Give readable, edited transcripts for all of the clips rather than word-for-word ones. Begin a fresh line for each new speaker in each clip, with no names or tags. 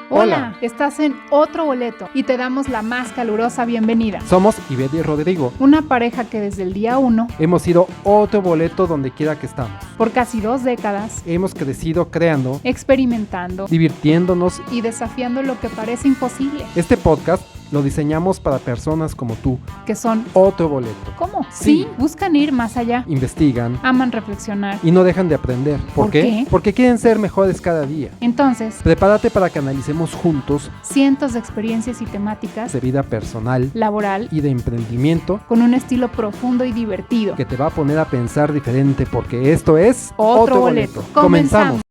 Hola, estás en Otro Boleto y te damos la más calurosa bienvenida.
Somos Ivette y Rodrigo,
una pareja que desde el día 1
hemos sido otro boleto donde quiera que estamos.
Por casi 2 décadas
Hemos crecido creando,
experimentando
divirtiéndonos
y desafiando lo que parece imposible.
Este podcast lo diseñamos para personas como tú,
que son
otro boleto.
¿Cómo?
Sí.
Buscan ir más allá,
Investigan
aman reflexionar
y no dejan de aprender.
¿Por qué?
Porque quieren ser mejores cada día.
Entonces,
Prepárate para que analicemos juntos
cientos de experiencias y temáticas
de vida personal
laboral
y de emprendimiento
con un estilo profundo y divertido.
que te va a poner a pensar diferente, porque esto es
Otro Boleto.
Comenzamos.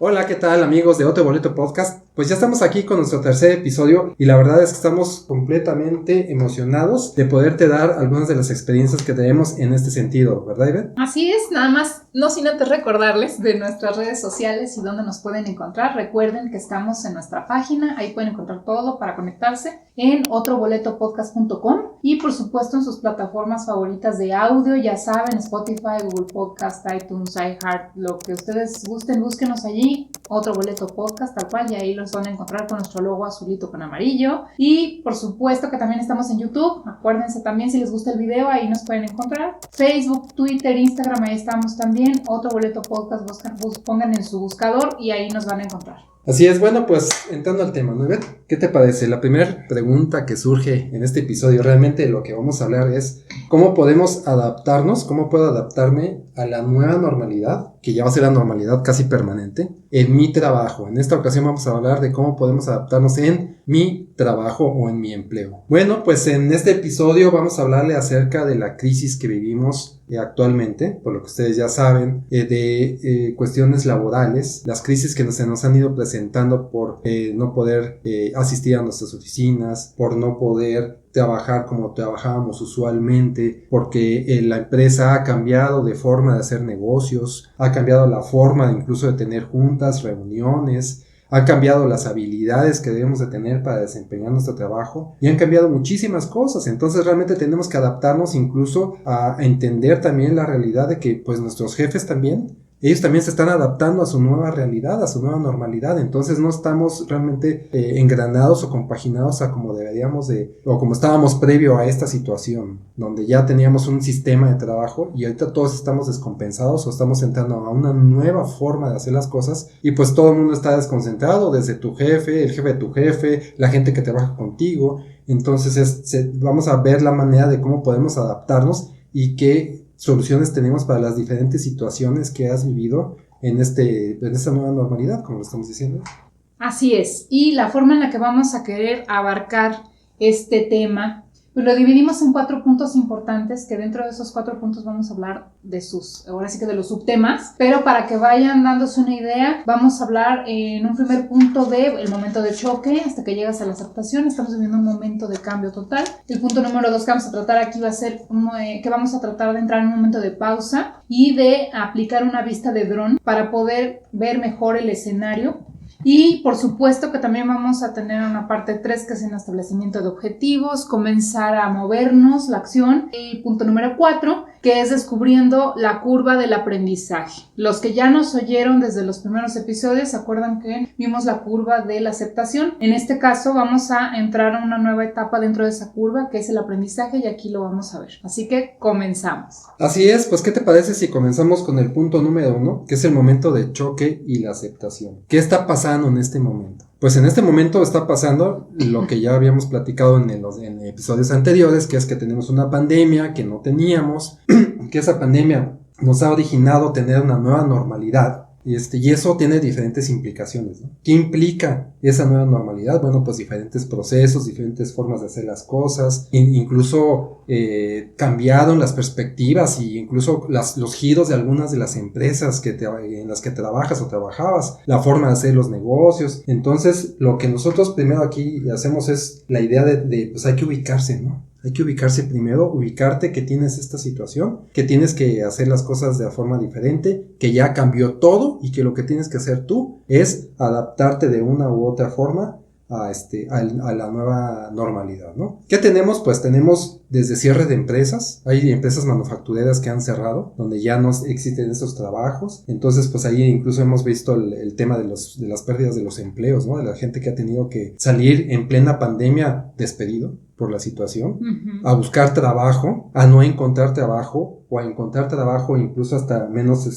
Hola, ¿qué tal amigos de Otro Boleto Podcast? Pues ya estamos aquí con nuestro tercer episodio y la verdad es que estamos completamente emocionados de poderte dar algunas de las experiencias que tenemos en este sentido, ¿verdad, Ivette?
Así es, nada más, no sin antes recordarles de nuestras redes sociales y dónde nos pueden encontrar. Recuerden que estamos en nuestra página, ahí pueden encontrar todo para conectarse en otroboletopodcast.com y por supuesto en sus plataformas favoritas de audio, ya saben, Spotify, Google Podcast, iTunes, iHeart, lo que ustedes gusten, búsquenos allí, Otro Boleto Podcast, tal cual, y ahí los van a encontrar con nuestro logo azulito con amarillo. Y por supuesto que también estamos en YouTube, acuérdense también si les gusta el video, ahí nos pueden encontrar. Facebook, Twitter, Instagram, ahí estamos también, Otro Boleto Podcast, pongan en su buscador y ahí nos van a encontrar.
Así es, bueno, pues entrando al tema, ¿no, Ivette? ¿Qué te parece? La primera pregunta que surge en este episodio, realmente lo que vamos a hablar es cómo podemos adaptarnos, cómo puedo adaptarme a la nueva normalidad, que ya va a ser la normalidad casi permanente, en mi trabajo. En esta ocasión vamos a hablar de cómo podemos adaptarnos en mi trabajo o en mi empleo. Bueno, pues en este episodio vamos a hablarle acerca de la crisis que vivimos actualmente, por lo que ustedes ya saben, de cuestiones laborales, las crisis que se nos han ido presentando por no poder asistir a nuestras oficinas, por no poder trabajar como trabajábamos usualmente, porque la empresa ha cambiado de forma de hacer negocios, ha cambiado la forma incluso de tener juntas, reuniones, ha cambiado las habilidades que debemos de tener para desempeñar nuestro trabajo y han cambiado muchísimas cosas. Entonces realmente tenemos que adaptarnos incluso a entender también la realidad de que pues nuestros jefes también, ellos también se están adaptando a su nueva realidad, a su nueva normalidad. Entonces no estamos realmente engranados o compaginados a como deberíamos de, o como estábamos previo a esta situación, donde ya teníamos un sistema de trabajo y ahorita todos estamos descompensados o estamos entrando a una nueva forma de hacer las cosas y pues todo el mundo está desconcentrado, desde tu jefe, el jefe de tu jefe, la gente que trabaja contigo. Entonces vamos a ver la manera de cómo podemos adaptarnos y qué soluciones tenemos para las diferentes situaciones que has vivido en esta nueva normalidad, como lo estamos diciendo.
Así es, y la forma en la que vamos a querer abarcar este tema, pues lo dividimos en 4 puntos importantes, que dentro de esos 4 puntos vamos a hablar de ahora sí que de los subtemas, pero para que vayan dándose una idea, vamos a hablar en un primer punto del momento de choque, hasta que llegas a la aceptación. Estamos viviendo un momento de cambio total. El punto número 2 que vamos a tratar aquí va a ser que vamos a tratar de entrar en un momento de pausa y de aplicar una vista de dron para poder ver mejor el escenario. Y por supuesto que también vamos a tener una parte 3 que es el establecimiento de objetivos, comenzar a movernos, la acción. Y punto número 4 que es descubriendo la curva del aprendizaje. Los que ya nos oyeron desde los primeros episodios se acuerdan que vimos la curva de la aceptación. En este caso vamos a entrar a una nueva etapa dentro de esa curva que es el aprendizaje y aquí lo vamos a ver. Así que comenzamos.
Así es, pues ¿qué te parece si comenzamos con el punto número 1, que es el momento de choque y la aceptación? ¿Qué está pasando en este momento? Pues en este momento está pasando lo que ya habíamos platicado en episodios anteriores, que es que tenemos una pandemia que no teníamos, que esa pandemia nos ha originado tener una nueva normalidad. Y eso tiene diferentes implicaciones, ¿no? ¿Qué implica esa nueva normalidad? Bueno, pues diferentes procesos, diferentes formas de hacer las cosas, incluso cambiaron las perspectivas y incluso los giros de algunas de las empresas en las que trabajas o trabajabas, la forma de hacer los negocios. Entonces, lo que nosotros primero aquí hacemos es la idea de pues hay que ubicarse, ¿no? Hay que ubicarse primero, ubicarte que tienes esta situación, que tienes que hacer las cosas de forma diferente, que ya cambió todo y que lo que tienes que hacer tú es adaptarte de una u otra forma a la nueva normalidad, ¿no? ¿Qué tenemos? Pues tenemos desde cierre de empresas, hay empresas manufactureras que han cerrado, donde ya no existen esos trabajos, entonces pues ahí incluso hemos visto el tema de las pérdidas de los empleos, ¿no? De la gente que ha tenido que salir en plena pandemia despedido por la situación, a buscar trabajo, a no encontrar trabajo, o a encontrar trabajo incluso hasta menos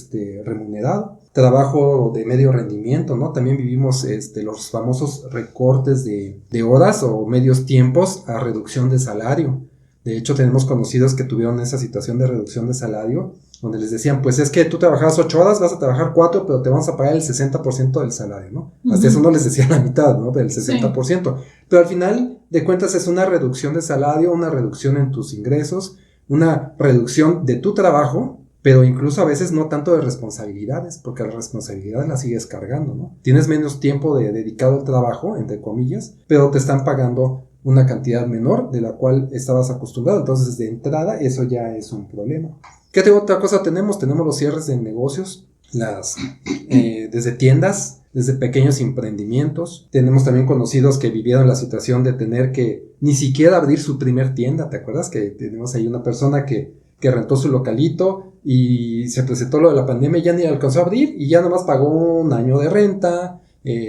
remunerado, trabajo de medio rendimiento, ¿no? También vivimos los famosos recortes de horas o medios tiempos a reducción de salario. De hecho, tenemos conocidos que tuvieron esa situación de reducción de salario, donde les decían, pues es que tú trabajabas 8 horas, vas a trabajar 4, pero te vamos a pagar el 60% del salario, ¿no? Hasta eso no les decía la mitad, ¿no? Del 60%. Sí. Pero al final de cuentas es una reducción de salario, una reducción en tus ingresos, una reducción de tu trabajo, pero incluso a veces no tanto de responsabilidades, porque las responsabilidades las sigues cargando, ¿no? Tienes menos tiempo dedicado al trabajo, entre comillas, pero te están pagando una cantidad menor de la cual estabas acostumbrado. Entonces, de entrada, eso ya es un problema. ¿Qué otra cosa tenemos? Tenemos los cierres de negocios, desde tiendas, desde pequeños emprendimientos. Tenemos también conocidos que vivieron la situación de tener que ni siquiera abrir su primer tienda. ¿Te acuerdas? Que tenemos ahí una persona que rentó su localito y se presentó lo de la pandemia y ya ni alcanzó a abrir y ya nomás pagó un año de renta.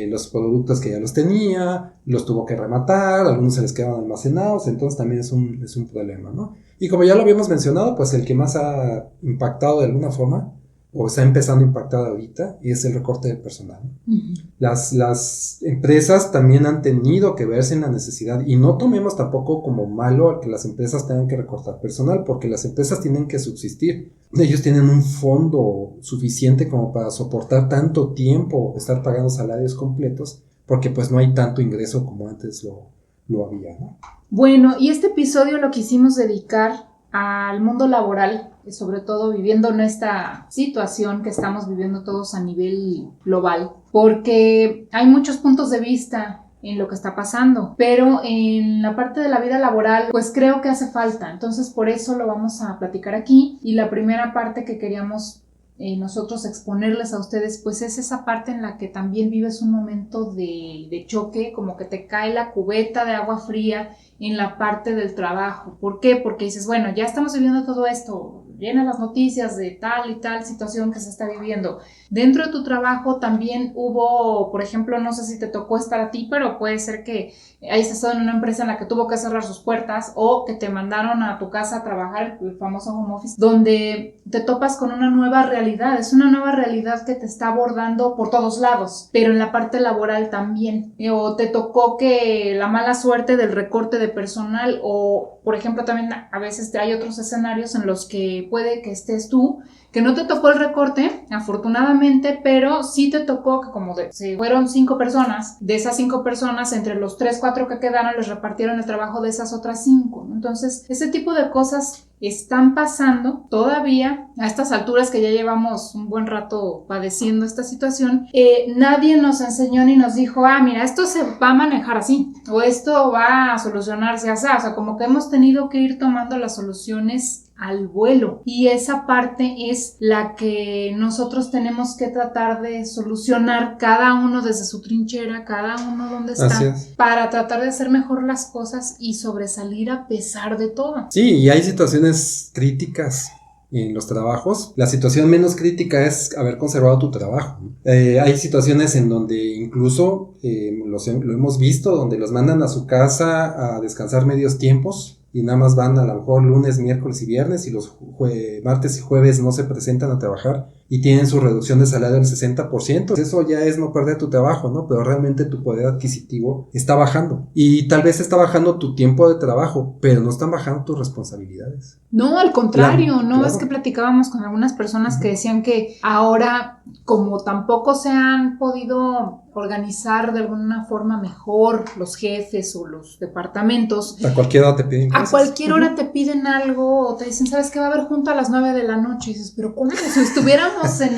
Los productos que ya los tenía, los tuvo que rematar, algunos se les quedaban almacenados, entonces también es un problema, ¿no? Y como ya lo habíamos mencionado, pues el que más ha impactado de alguna forma, o está empezando a impactar ahorita, es el recorte del personal. Las empresas también han tenido que verse en la necesidad, y no tomemos tampoco como malo al que las empresas tengan que recortar personal, porque las empresas tienen que subsistir. Ellos tienen un fondo suficiente como para soportar tanto tiempo estar pagando salarios completos, porque pues no hay tanto ingreso como antes lo había, ¿no?
Bueno, y este episodio lo quisimos dedicar al mundo laboral, sobre todo viviendo en esta situación que estamos viviendo todos a nivel global, porque hay muchos puntos de vista en lo que está pasando, pero en la parte de la vida laboral pues creo que hace falta, entonces por eso lo vamos a platicar aquí. Y la primera parte que queríamos nosotros exponerles a ustedes pues es esa parte en la que también vives un momento de choque, como que te cae la cubeta de agua fría en la parte del trabajo. ¿Por qué? Porque dices, bueno, ya estamos viviendo todo esto, llenas las noticias de tal y tal situación que se está viviendo. Dentro de tu trabajo también hubo, por ejemplo, no sé si te tocó estar a ti, pero puede ser que hayas estado en una empresa en la que tuvo que cerrar sus puertas o que te mandaron a tu casa a trabajar, el famoso home office, donde te topas con una nueva realidad. Es una nueva realidad que te está abordando por todos lados, pero en la parte laboral también. O te tocó que la mala suerte del recorte de personal, o por ejemplo también a veces hay otros escenarios en los que puede que estés tú, que no te tocó el recorte, afortunadamente, pero sí te tocó que si fueron 5 personas, de esas 5 personas, entre los 3, 4 que quedaron, les repartieron el trabajo de esas otras 5, ¿no? Entonces, ese tipo de cosas están pasando todavía a estas alturas que ya llevamos un buen rato padeciendo esta situación. Nadie nos enseñó ni nos dijo, mira, esto se va a manejar así, o esto va a solucionarse así. O sea, como que hemos tenido que ir tomando las soluciones al vuelo, y esa parte es la que nosotros tenemos que tratar de solucionar, cada uno desde su trinchera, cada uno donde está, para tratar de hacer mejor las cosas y sobresalir a pesar de todo.
Sí, y hay situaciones críticas en los trabajos. La situación menos crítica es haber conservado tu trabajo. Hay situaciones en donde incluso lo hemos visto, donde los mandan a su casa a descansar medios tiempos y nada más van a lo mejor lunes, miércoles y viernes, y los martes y jueves no se presentan a trabajar y tienen su reducción de salario del 60%. Eso ya es no perder tu trabajo, ¿no? Pero realmente tu poder adquisitivo está bajando, y tal vez está bajando tu tiempo de trabajo, pero no están bajando tus responsabilidades.
No, al contrario, claro. Es que platicábamos con algunas personas que decían que ahora, como tampoco se han podido organizar de alguna forma mejor los jefes o los departamentos,
a cualquier hora te piden cosas.
A cualquier hora te piden algo, o te dicen, ¿sabes qué? Va a haber junta a las 9 de la noche, y dices, pero ¿cómo? Si estuviéramos en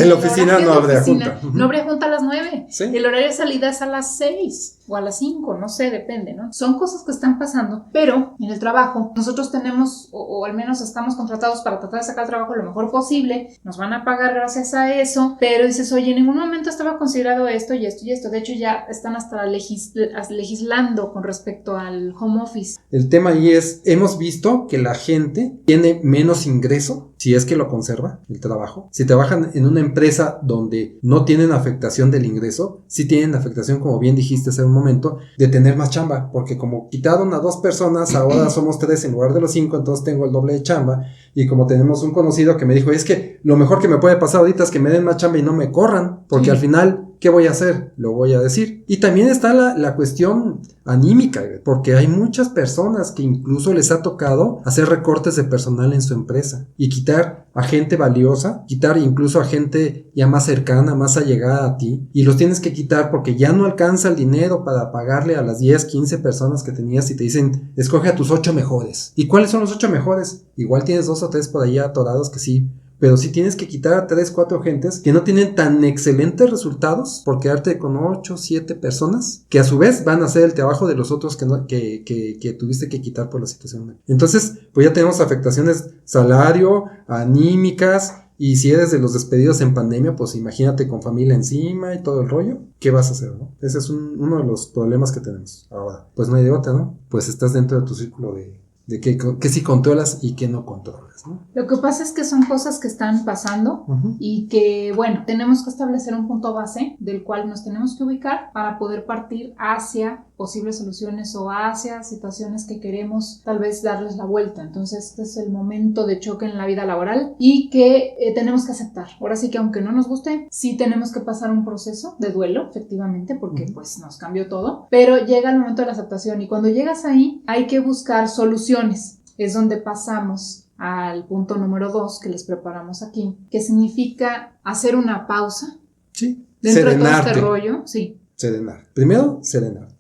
la
oficina no habría junta.
No habría junta a las 9,
¿Sí?
El horario de salida es a las 6. o a las 5, no sé, depende, ¿no? Son cosas que están pasando, pero en el trabajo nosotros tenemos, o al menos estamos contratados para tratar de sacar el trabajo lo mejor posible, nos van a pagar gracias a eso, pero dices, oye, en ningún momento estaba considerado esto y esto y esto. De hecho, ya están hasta legislando con respecto al home office.
El tema ahí es, hemos visto que la gente tiene menos ingreso si es que lo conserva el trabajo. Si trabajan en una empresa donde no tienen afectación del ingreso, sí tienen afectación, como bien dijiste hace un momento, de tener más chamba, porque como quitaron a 2 personas, ahora somos 3 en lugar de los 5, entonces tengo el doble de chamba. Y como tenemos un conocido que me dijo, es que lo mejor que me puede pasar ahorita es que me den más chamba y no me corran, porque al final, ¿qué voy a hacer? Lo voy a decir. Y también está la cuestión anímica, porque hay muchas personas que incluso les ha tocado hacer recortes de personal en su empresa y quitar a gente valiosa, quitar incluso a gente ya más cercana, más allegada a ti, y los tienes que quitar porque ya no alcanza el dinero para pagarle a las 10, 15 personas que tenías y te dicen, escoge a tus 8 mejores. ¿Y cuáles son los 8 mejores? Igual tienes 2 o 3 por ahí atorados que sí, pero si tienes que quitar a 3, 4 gentes que no tienen tan excelentes resultados por quedarte con 8, 7 personas que a su vez van a hacer el trabajo de los otros que tuviste que quitar por la situación. Entonces, pues ya tenemos afectaciones salario, anímicas, y si eres de los despedidos en pandemia, pues imagínate con familia encima y todo el rollo, ¿qué vas a hacer, no? Ese es uno de los problemas que tenemos ahora. Pues no hay de otra, ¿no? Pues estás dentro de tu círculo de qué sí controlas y qué no controlas, ¿no?
Lo que pasa es que son cosas que están pasando y que, bueno, tenemos que establecer un punto base del cual nos tenemos que ubicar para poder partir hacia posibles soluciones o hacia situaciones que queremos tal vez darles la vuelta. Entonces, este es el momento de choque en la vida laboral y que tenemos que aceptar. Ahora sí que aunque no nos guste, sí tenemos que pasar un proceso de duelo, efectivamente, porque pues nos cambió todo, pero llega el momento de la aceptación y cuando llegas ahí hay que buscar soluciones. Es donde pasamos al punto número 2 que les preparamos aquí, que significa hacer una pausa.
Sí.
Dentro
Serenarte.
de todo este rollo, sí.
Serenar. Primero, serenarte.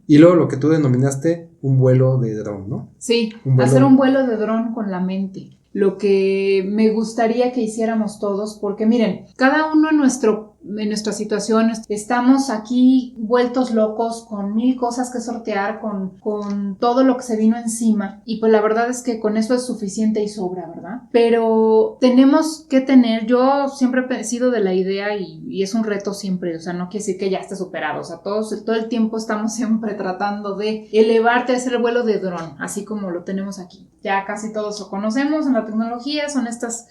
Y luego lo que tú denominaste un vuelo de dron, ¿no?
Sí, hacer un vuelo de dron con la mente. Lo que me gustaría que hiciéramos todos, porque miren, cada uno en nuestra situación estamos aquí vueltos locos con 1000 cosas que sortear, con todo lo que se vino encima, y pues la verdad es que con eso es suficiente y sobra, ¿verdad? Pero tenemos que tener, yo siempre he sido de la idea y es un reto siempre, o sea, no quiere decir que ya esté superado, o sea, todo el tiempo estamos siempre tratando de elevarte a hacer el vuelo de dron, así como lo tenemos aquí. Ya casi todos lo conocemos en la tecnología, son estas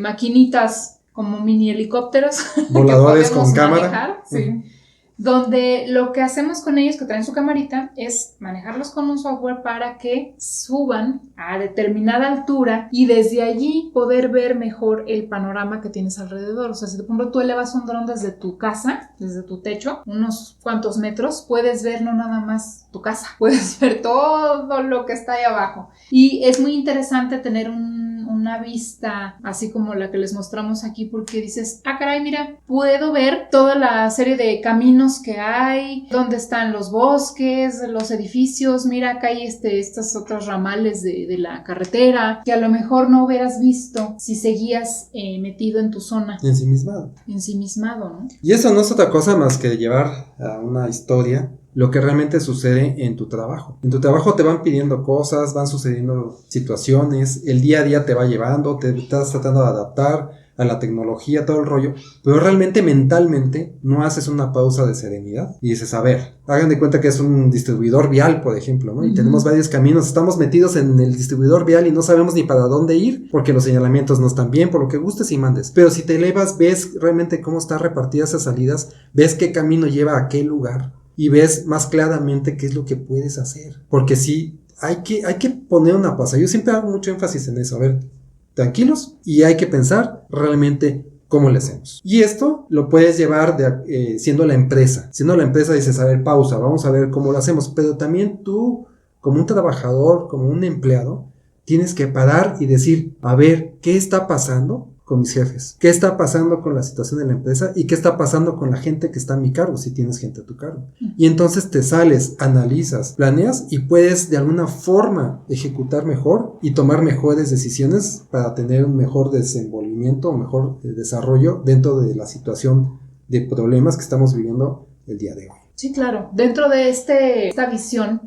maquinitas como mini helicópteros
voladores
que podemos
con cámara,
manejar, sí. Donde lo que hacemos con ellos que traen su camarita es manejarlos con un software para que suban a determinada altura y desde allí poder ver mejor el panorama que tienes alrededor. O sea, si de pronto tú elevas un dron desde tu casa, desde tu techo, unos cuantos metros, puedes ver no nada más tu casa, puedes ver todo lo que está ahí abajo. Y es muy interesante tener una vista así como la que les mostramos aquí, porque dices, caray, mira, puedo ver toda la serie de caminos que hay, dónde están los bosques, los edificios, mira, acá hay estas otras ramales de la carretera, que a lo mejor no hubieras visto si seguías metido en tu zona. Ensimismado, ¿no?
Y eso no es otra cosa más que llevar a una historia lo que realmente sucede en tu trabajo. En tu trabajo te van pidiendo cosas, van sucediendo situaciones, el día a día te va llevando, te estás tratando de adaptar a la tecnología, todo el rollo, pero realmente mentalmente no haces una pausa de serenidad y dices, a ver, hagan de cuenta que es un distribuidor vial, por ejemplo, ¿no? Y tenemos varios caminos, estamos metidos en el distribuidor vial y no sabemos ni para dónde ir porque los señalamientos no están bien, por lo que gustes y mandes, pero si te elevas, ves realmente cómo están repartidas esas salidas, ves qué camino lleva a qué lugar y ves más claramente qué es lo que puedes hacer, porque sí, hay que poner una pausa. Yo siempre hago mucho énfasis en eso, a ver, tranquilos, y hay que pensar realmente cómo le hacemos. Y esto lo puedes llevar siendo la empresa. Siendo la empresa dices, a ver, pausa, vamos a ver cómo lo hacemos. Pero también tú, como un trabajador, como un empleado, tienes que parar y decir, a ver, ¿qué está pasando con mis jefes? ¿Qué está pasando con la situación de la empresa? ¿Y qué está pasando con la gente que está a mi cargo, si tienes gente a tu cargo? Y entonces te sales, analizas, planeas y puedes de alguna forma ejecutar mejor y tomar mejores decisiones para tener un mejor desenvolvimiento o mejor desarrollo dentro de la situación de problemas que estamos viviendo el día de hoy.
Sí, claro. Dentro de esta visión,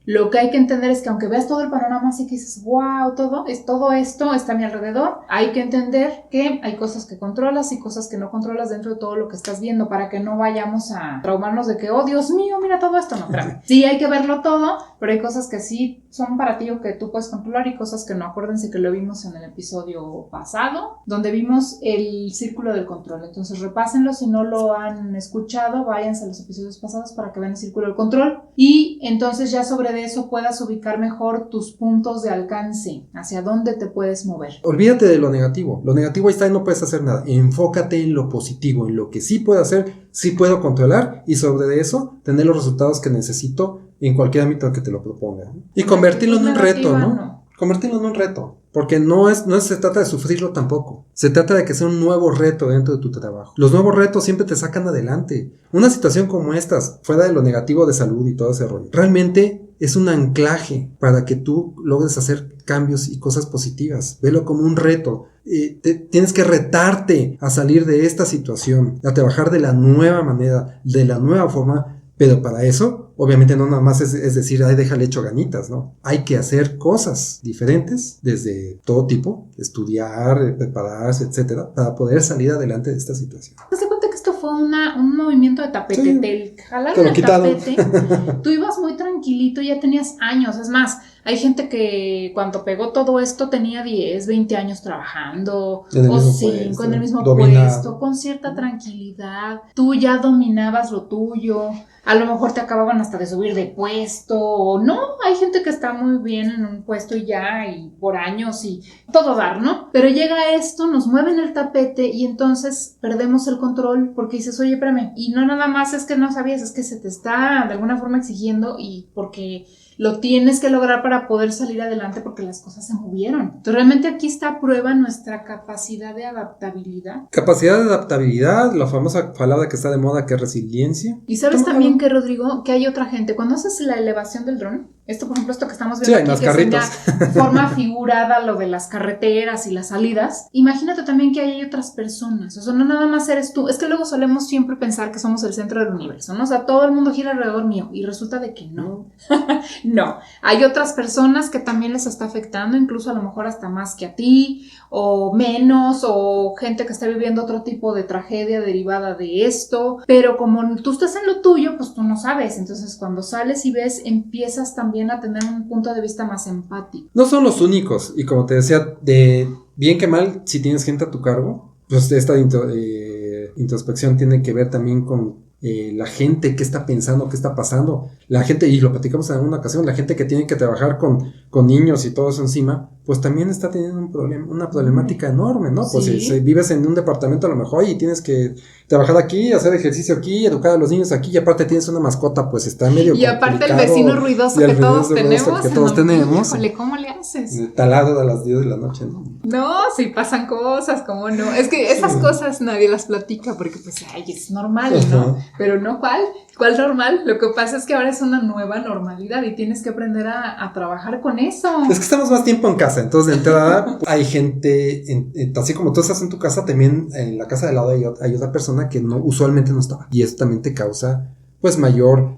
lo que hay que entender es que aunque veas todo el panorama así que dices, wow, todo esto está a mi alrededor, hay que entender que hay cosas que controlas y cosas que no controlas dentro de todo lo que estás viendo para que no vayamos a traumarnos de que, oh, Dios mío, mira todo esto. No, espérame. Sí, hay que verlo todo, pero hay cosas que sí son para ti o que tú puedes controlar y cosas que no. Acuérdense que lo vimos en el episodio pasado, donde vimos el círculo del control. Entonces repásenlo, si no lo han escuchado, váyanse a los episodios pasados para que vean el círculo del control y entonces ya sobre de eso puedas ubicar mejor tus puntos de alcance, hacia dónde te puedes mover.
Olvídate de lo negativo ahí está y no puedes hacer nada, enfócate en lo positivo, en lo que sí puedo hacer, sí puedo controlar y sobre eso tener los resultados que necesito en cualquier ámbito que te lo proponga, ¿no? Y convertirlo en un reto, ¿no? Convertirlo en un reto, porque no se trata de sufrirlo tampoco, se trata de que sea un nuevo reto dentro de tu trabajo. Los nuevos retos siempre te sacan adelante. Una situación como estas, fuera de lo negativo de salud y todo ese rollo, realmente es un anclaje para que tú logres hacer cambios y cosas positivas. Velo como un reto. Tienes que retarte a salir de esta situación, a trabajar de la nueva manera, de la nueva forma, pero para eso, obviamente no nada más es decir, ay, déjale hecho ganitas, ¿no? Hay que hacer cosas diferentes desde todo tipo, estudiar, prepararse, etcétera, para poder salir adelante de esta situación.
¿Te das cuenta que esto fue un movimiento de tapete?
Sí,
Te jalaron el tapete, tú ibas muy tranquilito, ya tenías años, es más, hay gente que cuando pegó todo esto tenía 10, 20 años trabajando, o 5 en el mismo puesto, con cierta tranquilidad, tú ya dominabas lo tuyo, a lo mejor te acababan hasta de subir de puesto, o no, hay gente que está muy bien en un puesto y ya, y por años, y todo dar, ¿no? Pero llega esto, nos mueven el tapete, y entonces perdemos el control, porque dices, oye, espérame, y no nada más es que no sabías, es que se te está de alguna forma exigiendo, y porque lo tienes que lograr para poder salir adelante porque las cosas se movieron. Entonces realmente aquí está a prueba nuestra capacidad de adaptabilidad.
Capacidad de adaptabilidad, la famosa palabra que está de moda que es resiliencia.
Y sabes también que, Rodrigo, que hay otra gente, cuando haces la elevación del dron, esto por ejemplo, esto que estamos viendo aquí, que
carritos.
es una forma figurada, lo de las carreteras y las salidas, imagínate también que hay otras personas, o sea, no nada más eres tú, es que luego solemos siempre pensar que somos el centro del universo, ¿no? O sea, todo el mundo gira alrededor mío, y resulta de que no. No, hay otras personas que también les está afectando, incluso a lo mejor hasta más que a ti, o menos, o gente que está viviendo otro tipo de tragedia derivada de esto, pero como tú estás en lo tuyo, pues tú no sabes, entonces cuando sales y ves, empiezas también a tener un punto de vista más empático.
No son los únicos, y como te decía, de bien que mal, si tienes gente a tu cargo, pues esta introspección tiene que ver también con la gente, qué está pensando, qué está pasando, la gente, y lo platicamos en alguna ocasión, la gente que tiene que trabajar con niños y todo eso encima, pues también está teniendo un problema, una problemática enorme, ¿no? Pues
Sí.
si vives en un departamento a lo mejor y tienes que trabajar aquí, hacer ejercicio aquí, educar a los niños aquí, y aparte tienes una mascota, pues está medio
y aparte el
complicado,
vecino ruidoso
y el
que todos
vecino ruidoso
tenemos,
que todos tenemos,
híjole, ¿cómo le haces?
el taladro a las 10 de la noche, ¿no?
No, si pasan cosas, ¿cómo no? Es que esas cosas nadie las platica porque pues, ay, es normal, ¿no?
Ajá.
Pero no, ¿cuál normal? Lo que pasa es que ahora es una nueva normalidad y tienes que aprender a trabajar con eso.
Es que estamos más tiempo en casa, entonces de entrada hay gente, así como tú estás en tu casa, también en la casa de al lado hay otra persona que usualmente no estaba, y eso también te causa pues mayor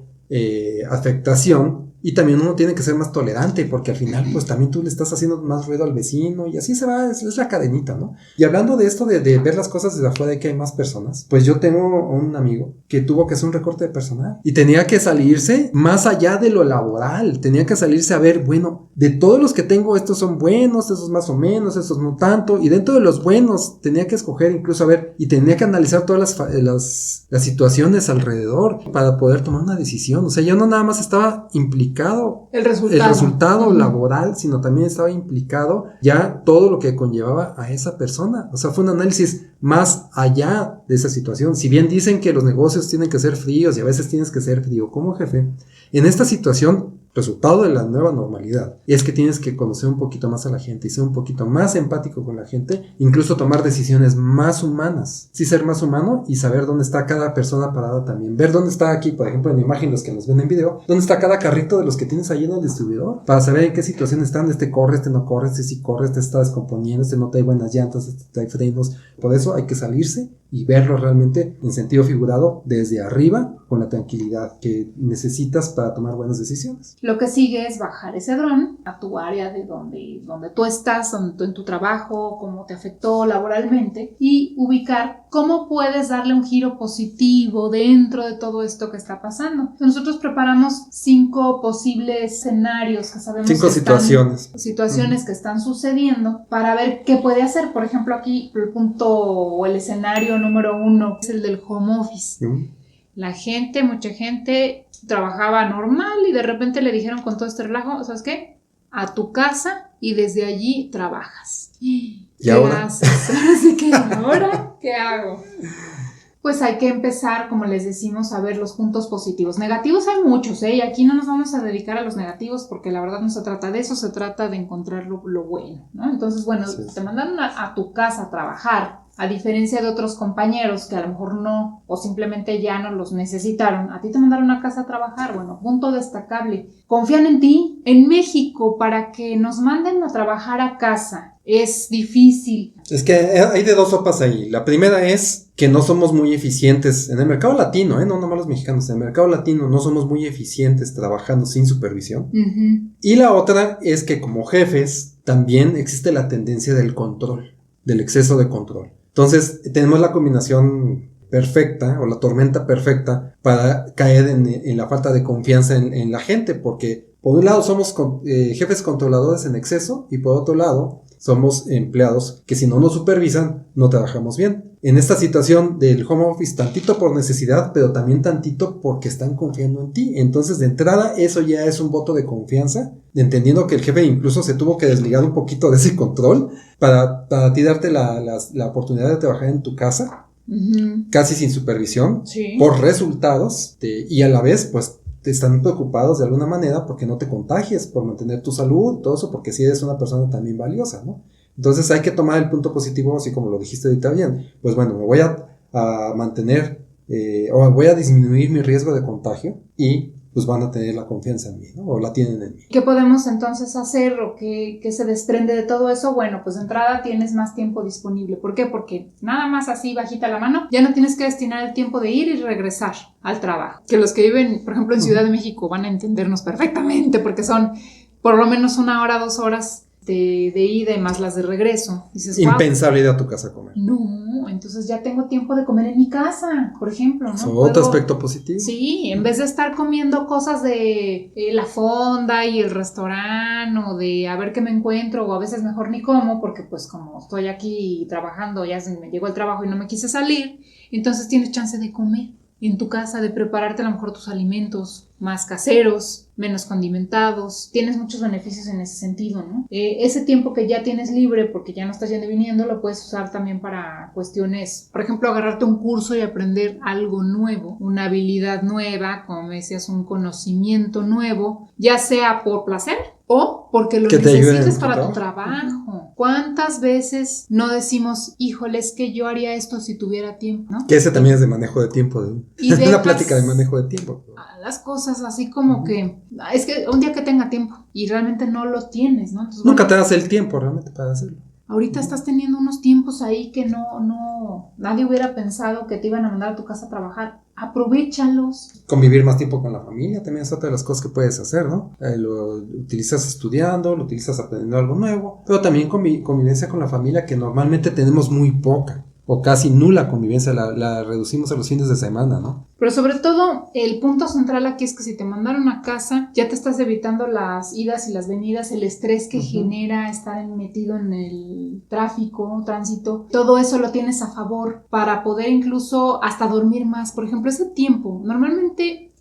afectación, y también uno tiene que ser más tolerante, porque al final pues también tú le estás haciendo más ruido al vecino, y así se va, es la cadenita, ¿no? Y hablando de esto de ver las cosas desde afuera, de que hay más personas, pues yo tengo un amigo que tuvo que hacer un recorte de personal, y tenía que salirse más allá de lo laboral, tenía que salirse a ver, bueno, de todos los que tengo, estos son buenos, estos más o menos, estos no tanto, y dentro de los buenos tenía que escoger incluso, a ver, y tenía que analizar todas las situaciones alrededor para poder tomar una decisión. O sea, yo no nada más estaba implicado
El resultado
laboral, sino también estaba implicado ya todo lo que conllevaba a esa persona. O sea, fue un análisis más allá de esa situación. Si bien dicen que los negocios tienen que ser fríos y a veces tienes que ser frío como jefe, en esta situación, resultado de la nueva normalidad, es que tienes que conocer un poquito más a la gente y ser un poquito más empático con la gente, incluso tomar decisiones más humanas, sí, ser más humano y saber dónde está cada persona parada también, ver dónde está aquí, por ejemplo en imagen, los que nos ven en video, dónde está cada carrito de los que tienes ahí en el distribuidor, para saber en qué situación están, este corre, este no corre, este sí corre, este está descomponiendo, este no trae buenas llantas, este trae frenos. Por eso hay que salirse y verlo realmente en sentido figurado desde arriba con la tranquilidad que necesitas para tomar buenas decisiones.
Lo que sigue es bajar ese dron a tu área de donde tú estás, en tu trabajo, cómo te afectó laboralmente y ubicar cómo puedes darle un giro positivo dentro de todo esto que está pasando. Nosotros preparamos 5 posibles escenarios que sabemos
5
situaciones que están sucediendo para ver qué puede hacer. Por ejemplo, aquí el punto o el escenario número 1 es el del home office. Mucha gente trabajaba normal y de repente le dijeron con todo este relajo, ¿sabes qué? A tu casa y desde allí trabajas.
¿Y ahora?
Haces? Así que, ¿ahora qué hago? Pues hay que empezar, como les decimos, a ver los puntos positivos. Negativos hay muchos, y aquí no nos vamos a dedicar a los negativos porque la verdad no se trata de eso, se trata de encontrar lo bueno, ¿no? Entonces, bueno, sí. Te mandaron a tu casa a trabajar, a diferencia de otros compañeros que a lo mejor no, o simplemente ya no los necesitaron. A ti te mandaron a casa a trabajar, bueno, punto destacable. Confían en ti. En México, para que nos manden a trabajar a casa, es difícil.
Es que hay de 2 sopas ahí. La primera es que no somos muy eficientes en el mercado latino, no nomás los mexicanos, en el mercado latino no somos muy eficientes trabajando sin supervisión. Y la otra es que como jefes también existe la tendencia del control, del exceso de control. Entonces tenemos la combinación perfecta o la tormenta perfecta para caer en la falta de confianza en la gente, porque por un lado somos jefes controladores en exceso y por otro lado somos empleados que si no nos supervisan no trabajamos bien. En esta situación del home office, tantito por necesidad, pero también tantito porque están confiando en ti. Entonces, de entrada, eso ya es un voto de confianza, entendiendo que el jefe incluso se tuvo que desligar un poquito de ese control para ti darte la oportunidad de trabajar en tu casa, casi sin supervisión, por resultados, y a la vez, pues, están preocupados de alguna manera porque no te contagies, por mantener tu salud, todo eso, porque si eres una persona también valiosa, ¿no? Entonces hay que tomar el punto positivo, así como lo dijiste ahorita bien. Pues bueno, me voy a mantener o voy a disminuir mi riesgo de contagio y pues van a tener la confianza en mí, ¿no? O la tienen en mí.
¿Qué podemos entonces hacer o qué se desprende de todo eso? Bueno, pues de entrada tienes más tiempo disponible. ¿Por qué? Porque nada más así bajita la mano, ya no tienes que destinar el tiempo de ir y regresar al trabajo. Que los que viven, por ejemplo, en Ciudad de México van a entendernos perfectamente porque son por lo menos 1 hora, 2 horas de ida y más las de regreso. Dices,
impensable ir a tu casa a comer.
No, entonces ya tengo tiempo de comer en mi casa, por ejemplo, ¿no?
Otro aspecto positivo.
Sí, en vez de estar comiendo cosas de la fonda y el restaurante o de a ver qué me encuentro o a veces mejor ni como porque pues como estoy aquí trabajando, ya me llegó el trabajo y no me quise salir, entonces tienes chance de comer en tu casa, de prepararte a lo mejor tus alimentos más caseros, menos condimentados. Tienes muchos beneficios en ese sentido, ¿no? Ese tiempo que ya tienes libre porque ya no estás yendo y viniendo lo puedes usar también para cuestiones, por ejemplo, agarrarte un curso y aprender algo nuevo, una habilidad nueva, como me decías, un conocimiento nuevo, ya sea por placer o porque lo necesites para tu trabajo. ¿Cuántas veces no decimos, híjole, es que yo haría esto si tuviera tiempo, ¿no?
Que ese también es de manejo de tiempo, es una plática de manejo de tiempo.
Las cosas así como que es que un día que tenga tiempo y realmente no lo tienes, ¿no? Entonces,
nunca te das el tiempo realmente para hacerlo.
Ahorita estás teniendo unos tiempos ahí que no nadie hubiera pensado que te iban a mandar a tu casa a trabajar. Aprovéchalos.
Convivir más tiempo con la familia también es otra de las cosas que puedes hacer, ¿no? Lo utilizas estudiando, lo utilizas aprendiendo algo nuevo, pero también convivencia con la familia que normalmente tenemos muy poca o casi nula convivencia, la reducimos a los fines de semana, ¿no?
Pero sobre todo, el punto central aquí es que si te mandaron a casa, ya te estás evitando las idas y las venidas, el estrés que genera estar metido en el tránsito, todo eso lo tienes a favor para poder incluso hasta dormir más. Por ejemplo, ese tiempo, normalmente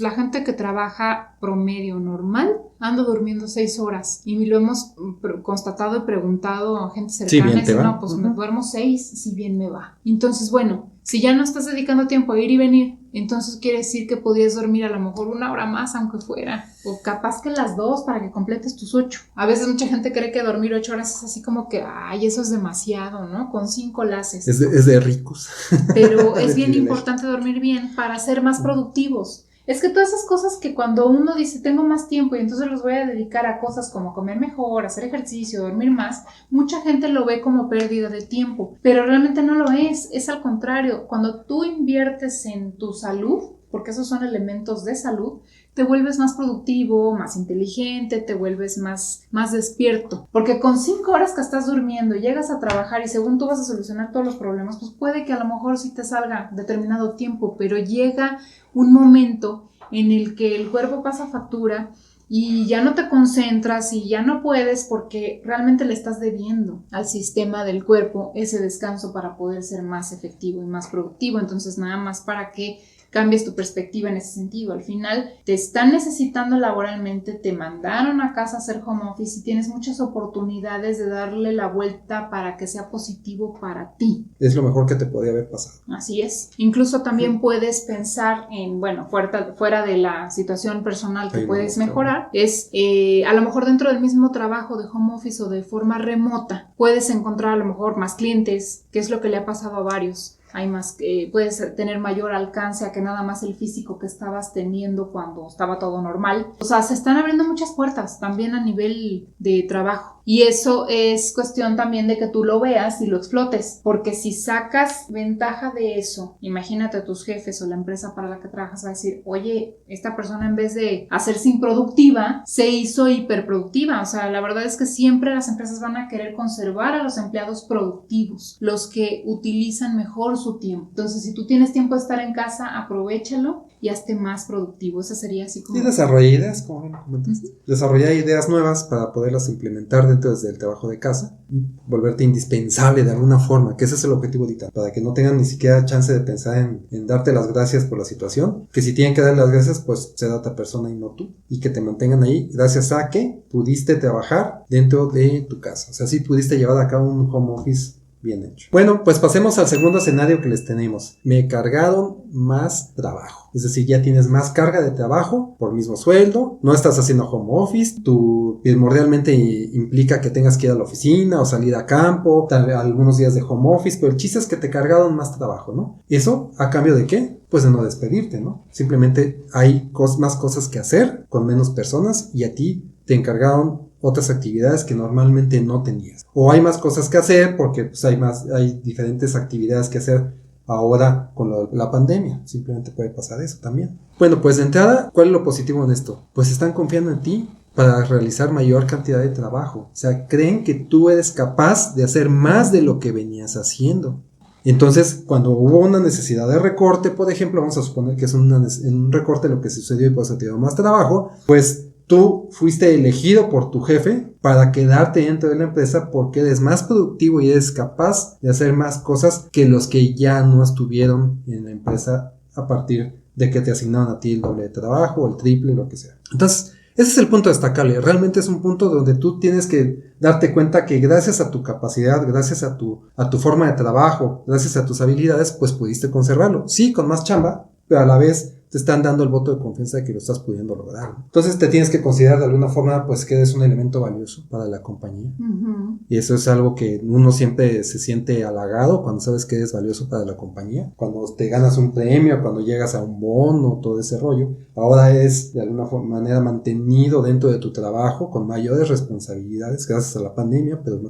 la gente que trabaja promedio normal anda durmiendo 6 horas y lo hemos constatado y preguntado a gente cercana y dice, no, pues me duermo 6 si bien me va. Entonces, bueno, si ya no estás dedicando tiempo a ir y venir, entonces quiere decir que podías dormir a lo mejor 1 hora más aunque fuera, o capaz que las 2 para que completes tus 8. A veces mucha gente cree que dormir 8 horas es así como que, ay, eso es demasiado, ¿no? Con 5 la haces.
Es de ricos.
Pero es bien importante dormir bien para ser más productivos. Es que todas esas cosas que cuando uno dice tengo más tiempo y entonces los voy a dedicar a cosas como comer mejor, hacer ejercicio, dormir más, mucha gente lo ve como pérdida de tiempo, pero realmente no lo es al contrario. Cuando tú inviertes en tu salud, porque esos son elementos de salud, te vuelves más productivo, más inteligente, te vuelves más despierto. Porque con 5 horas que estás durmiendo, llegas a trabajar y según tú vas a solucionar todos los problemas, pues puede que a lo mejor sí te salga determinado tiempo, pero llega un momento en el que el cuerpo pasa factura y ya no te concentras y ya no puedes porque realmente le estás debiendo al sistema del cuerpo ese descanso para poder ser más efectivo y más productivo. Entonces nada más para que cambies tu perspectiva en ese sentido. Al final te están necesitando laboralmente, te mandaron a casa a hacer home office y tienes muchas oportunidades de darle la vuelta para que sea positivo para ti.
Es lo mejor que te podía haber pasado.
Así es. Incluso también puedes pensar en, bueno, fuera de la situación personal que puedes mejorar, es a lo mejor dentro del mismo trabajo de home office o de forma remota, puedes encontrar a lo mejor más clientes, que es lo que le ha pasado a varios. Hay más, puedes tener mayor alcance a que nada más el físico que estabas teniendo cuando estaba todo normal. O sea, se están abriendo muchas puertas también a nivel de trabajo. Y eso es cuestión también de que tú lo veas y lo explotes. Porque si sacas ventaja de eso, imagínate a tus jefes o la empresa para la que trabajas va a decir, oye, esta persona en vez de hacerse improductiva, se hizo hiperproductiva. O sea, la verdad es que siempre las empresas van a querer conservar a los empleados productivos, los que utilizan mejor su tiempo. Entonces, si tú tienes tiempo de estar en casa, aprovéchalo y hazte más productivo. Esa sería así como...
Y desarrolla ideas, como comentaste. Desarrolla ideas nuevas para poderlas implementar dentro del trabajo de casa y volverte indispensable de alguna forma, que ese es el objetivo ahorita, para que no tengan ni siquiera chance de pensar en darte las gracias por la situación, que si tienen que dar las gracias, pues será otra persona y no tú, y que te mantengan ahí gracias a que pudiste trabajar dentro de tu casa. O sea, sí pudiste llevar a cabo un home office bien hecho. Bueno, pues pasemos al segundo escenario que les tenemos. Me cargaron más trabajo. Es decir, ya tienes más carga de trabajo por mismo sueldo, no estás haciendo home office, tú primordialmente implica que tengas que ir a la oficina o salir a campo, algunos días de home office, pero el chiste es que te cargaron más trabajo, ¿no? ¿Eso a cambio de qué? Pues de no despedirte, ¿no? Simplemente hay más cosas que hacer con menos personas y a ti te encargaron otras actividades que normalmente no tenías. O hay más cosas que hacer porque pues, hay diferentes actividades que hacer ahora con la pandemia. Simplemente puede pasar eso también. Bueno, pues de entrada, ¿cuál es lo positivo en esto? Pues están confiando en ti para realizar mayor cantidad de trabajo. O sea, creen que tú eres capaz de hacer más de lo que venías haciendo. Entonces, cuando hubo una necesidad de recorte, por ejemplo, vamos a suponer que es un recorte lo que sucedió y pues se te dio más trabajo, pues tú fuiste elegido por tu jefe para quedarte dentro de la empresa porque eres más productivo y eres capaz de hacer más cosas que los que ya no estuvieron en la empresa a partir de que te asignaron a ti el doble de trabajo o el triple, lo que sea. Entonces, ese es el punto destacable. Realmente es un punto donde tú tienes que darte cuenta que gracias a tu capacidad, gracias a tu forma de trabajo, gracias a tus habilidades, pues pudiste conservarlo. Sí, con más chamba, pero a la vez te están dando el voto de confianza de que lo estás pudiendo lograr. Entonces te tienes que considerar de alguna forma pues que eres un elemento valioso para la compañía. Uh-huh. Y eso es algo que uno siempre se siente halagado cuando sabes que eres valioso para la compañía. Cuando te ganas un premio, cuando llegas a un bono, todo ese rollo. Ahora eres de alguna manera mantenido dentro de tu trabajo con mayores responsabilidades gracias a la pandemia, pero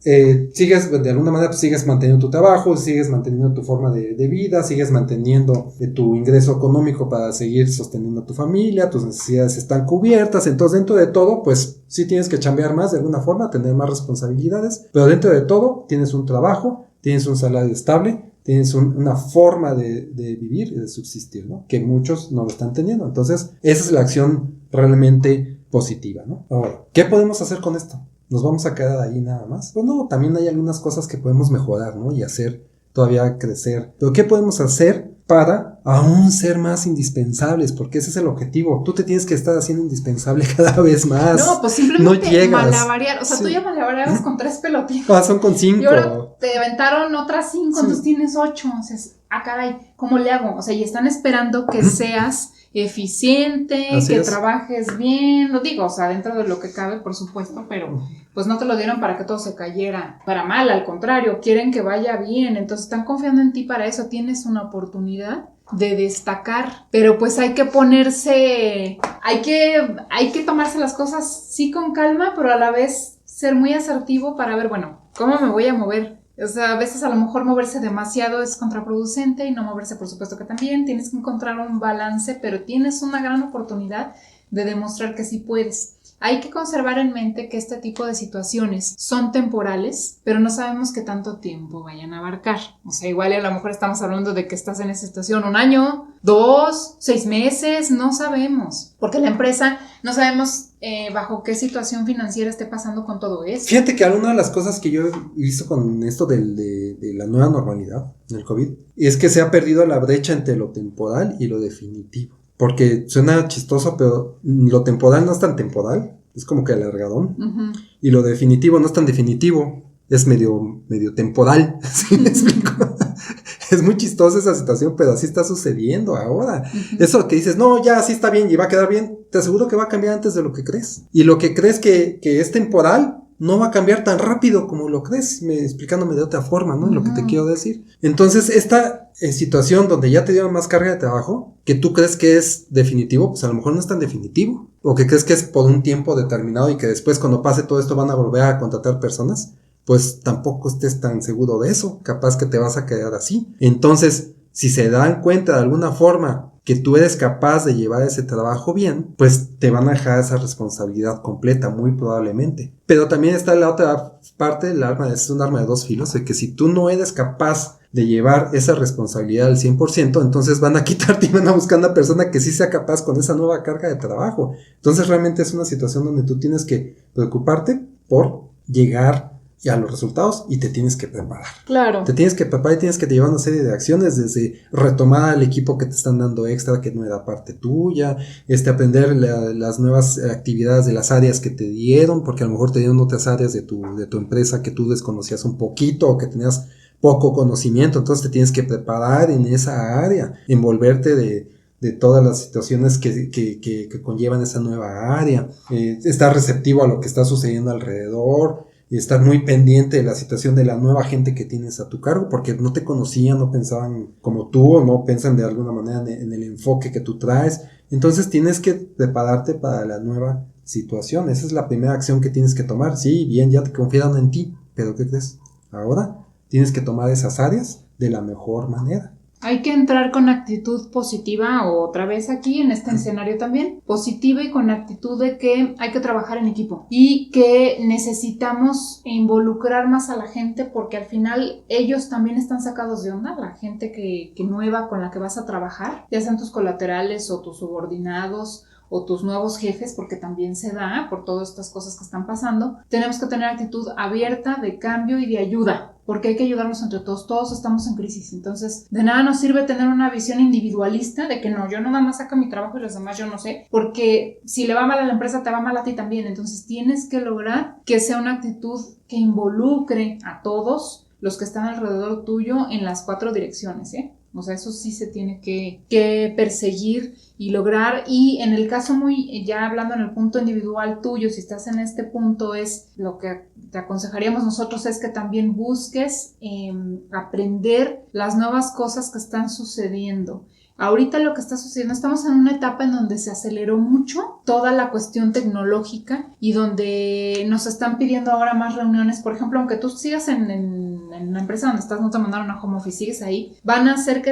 sigues de alguna manera pues, sigues manteniendo tu trabajo, sigues manteniendo tu forma de vida, sigues manteniendo tu ingreso económico para seguir sosteniendo a tu familia, tus necesidades están cubiertas, entonces dentro de todo, pues sí tienes que chambear más de alguna forma, tener más responsabilidades, pero dentro de todo tienes un trabajo, tienes un salario estable, tienes una forma de vivir y de subsistir, ¿no? Que muchos no lo están teniendo, entonces esa es la acción realmente positiva, ¿no? Ahora, ¿qué podemos hacer con esto? ¿Nos vamos a quedar ahí nada más? Pues no, también hay algunas cosas que podemos mejorar, ¿no? Y hacer todavía crecer, pero ¿qué podemos hacer para aún ser más indispensables? Porque ese es el objetivo. Tú te tienes que estar haciendo indispensable cada vez más.
No, pues simplemente no malabarear. O sea, sí. Tú ya malabareabas con 3 pelotitas.
Ah, son con 5.
Y ahora te aventaron otras 5,
sí.
Entonces tienes 8. O sea, caray, ¿cómo le hago? O sea, y están esperando que seas eficiente, así que trabajes bien, lo digo, o sea, dentro de lo que cabe, por supuesto, pero pues no te lo dieron para que todo se cayera para mal, al contrario, quieren que vaya bien, entonces están confiando en ti para eso, tienes una oportunidad de destacar, pero pues hay que ponerse, hay que tomarse las cosas sí con calma, pero a la vez ser muy asertivo para ver, bueno, ¿cómo me voy a mover? O sea, a veces a lo mejor moverse demasiado es contraproducente y no moverse por supuesto que también. Tienes que encontrar un balance, pero tienes una gran oportunidad de demostrar que sí puedes. Hay que conservar en mente que este tipo de situaciones son temporales, pero no sabemos qué tanto tiempo vayan a abarcar. O sea, igual a lo mejor estamos hablando de que estás en esa situación 1 año, 2, 6 meses, no sabemos. Porque la empresa no sabemos bajo qué situación financiera esté pasando con todo esto.
Fíjate que alguna de las cosas que yo he visto con esto de la nueva normalidad, del COVID, es que se ha perdido la brecha entre lo temporal y lo definitivo. Porque suena chistoso, pero lo temporal no es tan temporal, es como que alargadón. Uh-huh. Y lo definitivo no es tan definitivo, es medio temporal. ¿Sí me explico? Es muy chistosa esa situación, pero así está sucediendo ahora. Uh-huh. Eso que dices, no, ya así está bien y va a quedar bien, te aseguro que va a cambiar antes de lo que crees. Y lo que crees que es temporal no va a cambiar tan rápido como lo crees, explicándome de otra forma, ¿no? Uh-huh. Lo que te quiero decir. Entonces, esta situación donde ya te dieron más carga de trabajo, que tú crees que es definitivo, pues a lo mejor no es tan definitivo. O que crees que es por un tiempo determinado y que después cuando pase todo esto van a volver a contratar personas, pues tampoco estés tan seguro de eso. Capaz que te vas a quedar así. Entonces, si se dan cuenta de alguna forma que tú eres capaz de llevar ese trabajo bien, pues te van a dejar esa responsabilidad completa, muy probablemente. Pero también está la otra parte, el arma es un arma de dos filos, de que si tú no eres capaz de llevar esa responsabilidad al 100%, entonces van a quitarte y van a buscar una persona que sí sea capaz con esa nueva carga de trabajo. Entonces realmente es una situación donde tú tienes que preocuparte por llegar a los resultados y te tienes que preparar.
Claro.
Te tienes que preparar y tienes que llevar una serie de acciones, desde retomar al equipo que te están dando extra, que no era parte tuya, aprender las nuevas actividades de las áreas que te dieron, porque a lo mejor te dieron otras áreas de tu empresa que tú desconocías un poquito o que tenías poco conocimiento, entonces te tienes que preparar en esa área, envolverte de todas las situaciones que conllevan esa nueva área, estar receptivo a lo que está sucediendo alrededor, y estar muy pendiente de la situación de la nueva gente que tienes a tu cargo, porque no te conocían, no pensaban como tú, o no piensan de alguna manera en el enfoque que tú traes. Entonces tienes que prepararte para la nueva situación. Esa es la primera acción que tienes que tomar. Sí, bien, ya te confiaron en ti, pero ¿qué crees? Ahora tienes que tomar esas áreas de la mejor manera.
Hay que entrar con actitud positiva, otra vez aquí en este escenario también, positiva y con actitud de que hay que trabajar en equipo y que necesitamos involucrar más a la gente, porque al final ellos también están sacados de onda, la gente que nueva con la que vas a trabajar, ya sean tus colaterales o tus subordinados o tus nuevos jefes, porque también se da por todas estas cosas que están pasando. Tenemos que tener actitud abierta de cambio y de ayuda, porque hay que ayudarnos entre todos estamos en crisis. Entonces, de nada nos sirve tener una visión individualista de que no, yo nada más saco mi trabajo y los demás yo no sé, porque si le va mal a la empresa, te va mal a ti también. Entonces, tienes que lograr que sea una actitud que involucre a todos los que están alrededor tuyo en las 4 direcciones, ¿eh? O sea, eso sí se tiene que perseguir y lograr. Y en el caso ya hablando en el punto individual tuyo, si estás en este punto, es lo que te aconsejaríamos nosotros es que también busques aprender las nuevas cosas que están sucediendo. Ahorita lo que está sucediendo, estamos en una etapa en donde se aceleró mucho toda la cuestión tecnológica y donde nos están pidiendo ahora más reuniones. Por ejemplo, aunque tú sigas en la empresa donde estás, no te mandaron a home office, sigues ahí, van a hacer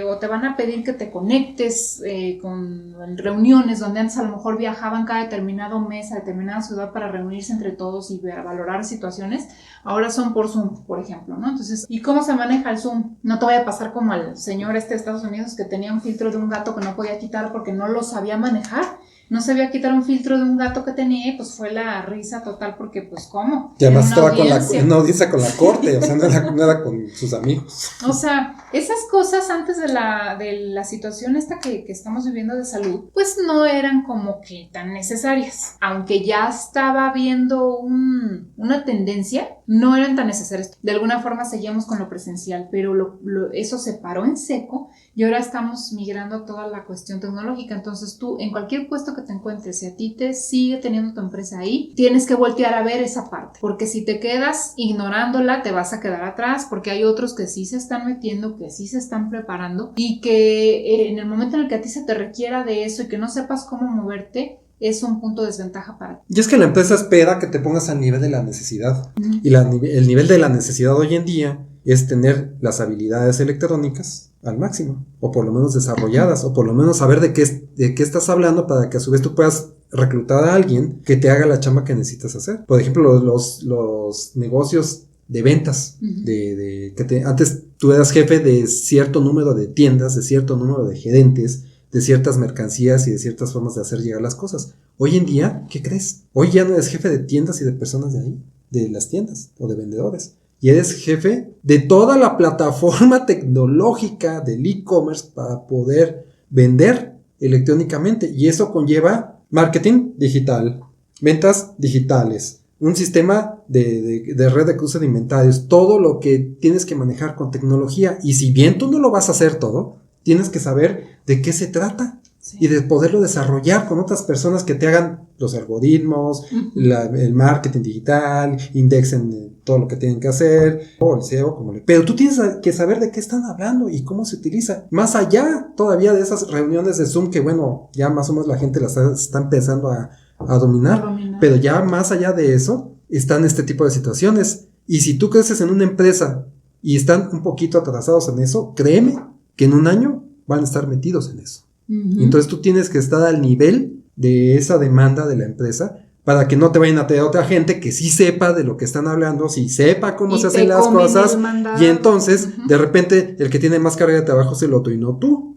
o te van a pedir que te conectes con reuniones donde antes a lo mejor viajaban cada determinado mes a determinada ciudad para reunirse entre todos y valorar situaciones. Ahora son por Zoom, por ejemplo, ¿no? Entonces, ¿y cómo se maneja el Zoom? No te vaya a pasar como al señor de Estados Unidos que tenía un filtro de un gato que no podía quitar porque no lo sabía manejar. No sabía quitar un filtro de un gato que tenía y pues fue la risa total porque pues ¿cómo?
Y además estaba con una audiencia con la corte, o sea, no era con sus amigos.
O sea, esas cosas antes de la situación esta que estamos viviendo de salud, pues no eran como que tan necesarias. Aunque ya estaba habiendo una tendencia, no eran tan necesarias. De alguna forma seguíamos con lo presencial, pero eso se paró en seco y ahora estamos migrando a toda la cuestión tecnológica. Entonces tú, en cualquier puesto que te encuentres, si a ti te sigue teniendo tu empresa ahí, tienes que voltear a ver esa parte, porque si te quedas ignorándola, te vas a quedar atrás, porque hay otros que sí se están metiendo, que sí se están preparando, y que en el momento en el que a ti se te requiera de eso y que no sepas cómo moverte, es un punto de desventaja para ti.
Y es que la empresa espera que te pongas al nivel de la necesidad.
Uh-huh.
Y el nivel de la necesidad hoy en día es tener las habilidades electrónicas al máximo, o por lo menos desarrolladas, o por lo menos saber de qué estás hablando para que a su vez tú puedas reclutar a alguien que te haga la chamba que necesitas hacer. Por ejemplo, los negocios de ventas, uh-huh. Antes tú eras jefe de cierto número de tiendas, de cierto número de gerentes, de ciertas mercancías y de ciertas formas de hacer llegar las cosas. Hoy en día, ¿qué crees? Hoy ya no eres jefe de tiendas y de personas de ahí, de las tiendas o de vendedores. Y eres jefe de toda la plataforma tecnológica del e-commerce para poder vender electrónicamente. Y eso conlleva marketing digital, ventas digitales, un sistema de red de cruce de inventarios, todo lo que tienes que manejar con tecnología. Y si bien tú no lo vas a hacer todo, tienes que saber de qué se trata, sí, y de poderlo desarrollar con otras personas que te hagan los algoritmos, uh-huh, el marketing digital, indexen todo lo que tienen que hacer, o el SEO, pero tú tienes que saber de qué están hablando y cómo se utiliza. Más allá todavía de esas reuniones de Zoom que, bueno, ya más o menos la gente las está empezando a dominar, pero ya más allá de eso están este tipo de situaciones. Y si tú creces en una empresa y están un poquito atrasados en eso, créeme que en un año van a estar metidos en eso. Uh-huh. Entonces tú tienes que estar al nivel de esa demanda de la empresa para que no te vayan a tener otra gente que sí sepa de lo que están hablando, sí sepa cómo se hacen las cosas, y entonces, uh-huh, de repente el que tiene más carga de trabajo se lo y no tú.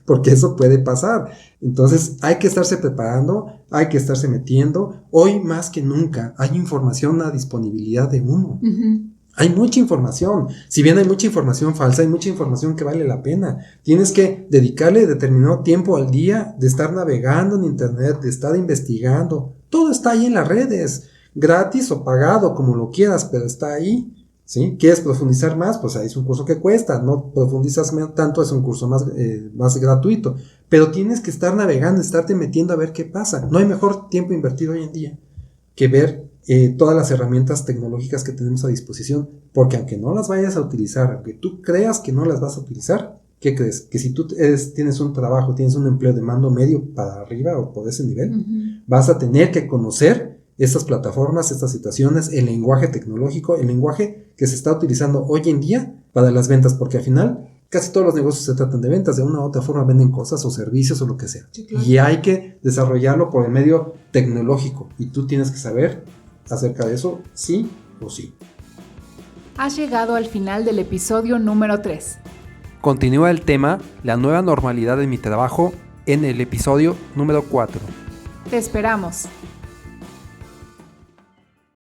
Porque eso puede pasar. Entonces hay que estarse preparando, hay que estarse metiendo. Hoy más que nunca hay información a disponibilidad de uno. Uh-huh. Hay mucha información. Si bien hay mucha información falsa, hay mucha información que vale la pena. Tienes que dedicarle determinado tiempo al día de estar navegando en internet, de estar investigando. Todo está ahí en las redes, gratis o pagado, como lo quieras, pero está ahí, ¿sí? ¿Quieres profundizar más? Pues ahí es un curso que cuesta. No profundizas tanto, es un curso más gratuito. Pero tienes que estar navegando, estarte metiendo a ver qué pasa. No hay mejor tiempo invertido hoy en día que ver todas las herramientas tecnológicas que tenemos a disposición, porque aunque no las vayas a utilizar, aunque tú creas que no las vas a utilizar, ¿qué crees? Que si tú tienes un trabajo, tienes un empleo de mando medio para arriba o por ese nivel, uh-huh, vas a tener que conocer estas plataformas, estas situaciones, el lenguaje tecnológico, el lenguaje que se está utilizando hoy en día para las ventas, porque al final casi todos los negocios se tratan de ventas, de una u otra forma venden cosas o servicios o lo que sea, sí, claro, y hay que desarrollarlo por el medio tecnológico, y tú tienes que saber acerca de eso, sí o sí.
Has llegado al final del episodio número 3.
Continúa el tema, la nueva normalidad de mi trabajo, en el episodio número 4.
Te esperamos.